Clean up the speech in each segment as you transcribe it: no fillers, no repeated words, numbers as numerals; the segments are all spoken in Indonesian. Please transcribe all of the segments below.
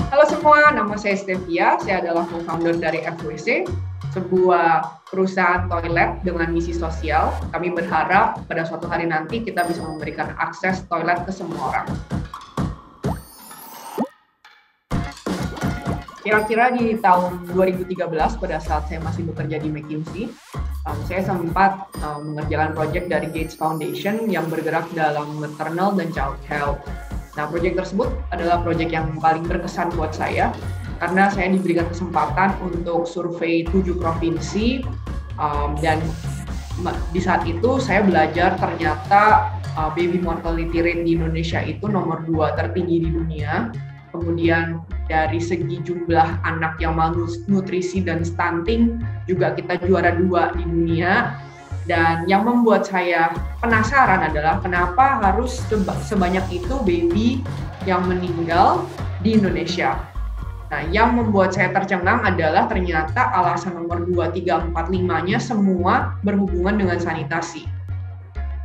Halo semua, nama saya Stevia. Saya adalah co-founder dari FWC, sebuah perusahaan toilet dengan misi sosial. Kami berharap pada suatu hari nanti kita bisa memberikan akses toilet ke semua orang. Kira-kira di tahun 2013, pada saat saya masih bekerja di McKinsey, saya sempat mengerjakan proyek dari Gates Foundation yang bergerak dalam maternal dan child health. Nah, proyek tersebut adalah proyek yang paling berkesan buat saya karena saya diberikan kesempatan untuk survei 7 provinsi dan di saat itu saya belajar ternyata baby mortality rate di Indonesia itu nomor 2 tertinggi di dunia. Kemudian dari segi jumlah anak yang malnutrisi dan stunting juga kita juara 2 di dunia. Dan yang membuat saya penasaran adalah kenapa harus sebanyak itu baby yang meninggal di Indonesia. Nah, yang membuat saya tercengang adalah ternyata alasan nomor 2, 3, 4, 5-nya semua berhubungan dengan sanitasi.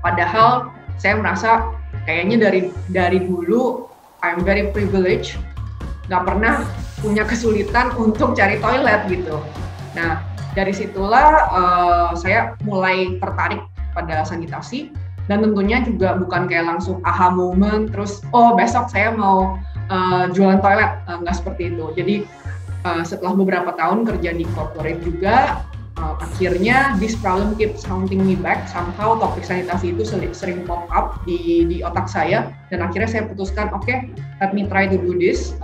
Padahal saya merasa kayaknya dari dulu I'm very privileged, nggak pernah punya kesulitan untuk cari toilet gitu. Nah, dari situlah saya mulai tertarik pada sanitasi dan tentunya juga bukan kayak langsung aha moment terus besok saya mau jualan toilet, nggak seperti itu. Jadi setelah beberapa tahun kerja di corporate juga akhirnya this problem keeps haunting me back. Somehow topik sanitasi itu sering pop up di otak saya dan akhirnya saya putuskan okay, let me try to do this.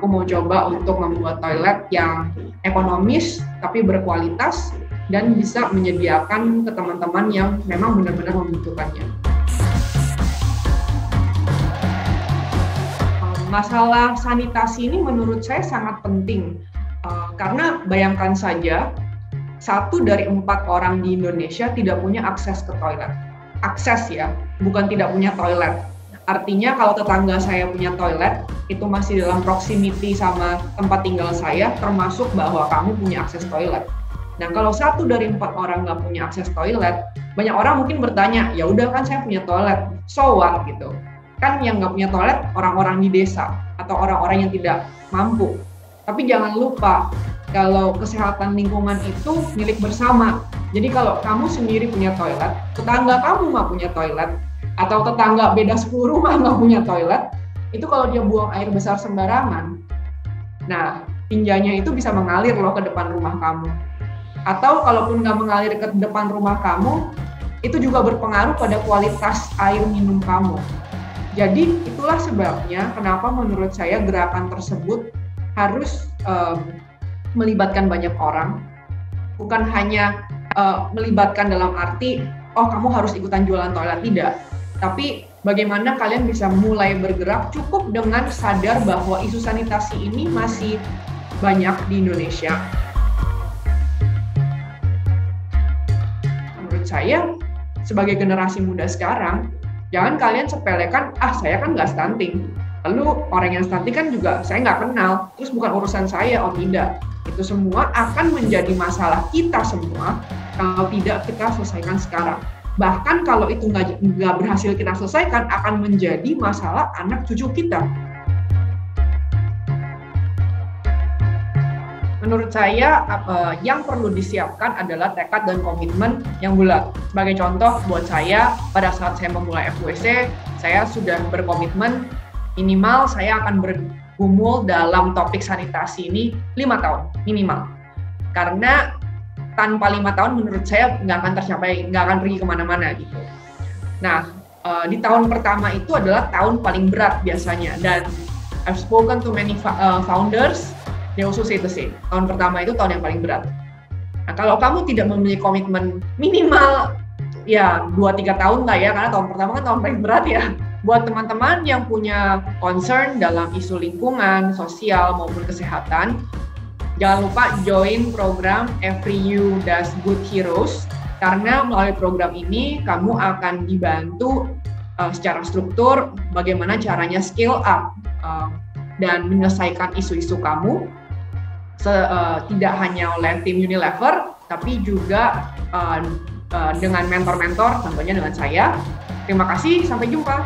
Aku mau coba untuk membuat toilet yang ekonomis tapi berkualitas dan bisa menyediakan ke teman-teman yang memang benar-benar membutuhkannya. Masalah sanitasi ini menurut saya sangat penting karena bayangkan saja 1 dari 4 orang di Indonesia tidak punya akses ke toilet. Akses ya, bukan tidak punya toilet. Artinya kalau tetangga saya punya toilet, itu masih dalam proximity sama tempat tinggal saya, termasuk bahwa kamu punya akses toilet. Nah, kalau 1 dari 4 orang nggak punya akses toilet, banyak orang mungkin bertanya, ya udah kan saya punya toilet, so what gitu. Kan yang nggak punya toilet orang-orang di desa atau orang-orang yang tidak mampu. Tapi jangan lupa, kalau kesehatan lingkungan itu milik bersama. Jadi kalau kamu sendiri punya toilet, tetangga kamu nggak punya toilet, atau tetangga beda 10 rumah nggak punya toilet, itu kalau dia buang air besar sembarangan, nah tinjanya itu bisa mengalir loh ke depan rumah kamu. Atau kalaupun nggak mengalir ke depan rumah kamu, itu juga berpengaruh pada kualitas air minum kamu. Jadi itulah sebabnya kenapa menurut saya gerakan tersebut harus melibatkan banyak orang, bukan hanya melibatkan dalam arti, kamu harus ikutan jualan toilet, tidak. Tapi bagaimana kalian bisa mulai bergerak cukup dengan sadar bahwa isu sanitasi ini masih banyak di Indonesia. Menurut saya, sebagai generasi muda sekarang, jangan kalian sepelekan, saya kan nggak stunting. Lalu orang yang stunting kan juga saya nggak kenal, terus bukan urusan saya, tidak. Itu semua akan menjadi masalah kita semua kalau tidak kita selesaikan sekarang. Bahkan kalau itu nggak berhasil kita selesaikan, akan menjadi masalah anak cucu kita. Menurut saya, yang perlu disiapkan adalah tekad dan komitmen yang bulat. Sebagai contoh, buat saya, pada saat saya memulai FWC, saya sudah berkomitmen minimal saya akan bergumul dalam topik sanitasi ini 5 tahun minimal. Karena tanpa 5 tahun menurut saya nggak akan tercapai, nggak akan pergi kemana-mana gitu. Nah, di tahun pertama itu adalah tahun paling berat biasanya, dan I've spoken to many founders, they also say the same. Tahun pertama itu tahun yang paling berat. Nah, kalau kamu tidak memiliki komitmen minimal ya 2-3 tahun lah ya, karena tahun pertama kan tahun paling berat ya. Buat teman-teman yang punya concern dalam isu lingkungan, sosial maupun kesehatan, jangan lupa join program Every You Does Good Heroes, karena melalui program ini kamu akan dibantu secara struktur bagaimana caranya scale up dan menyelesaikan isu-isu kamu tidak hanya oleh tim Unilever, tapi juga dengan mentor-mentor, tentunya dengan saya. Terima kasih, sampai jumpa.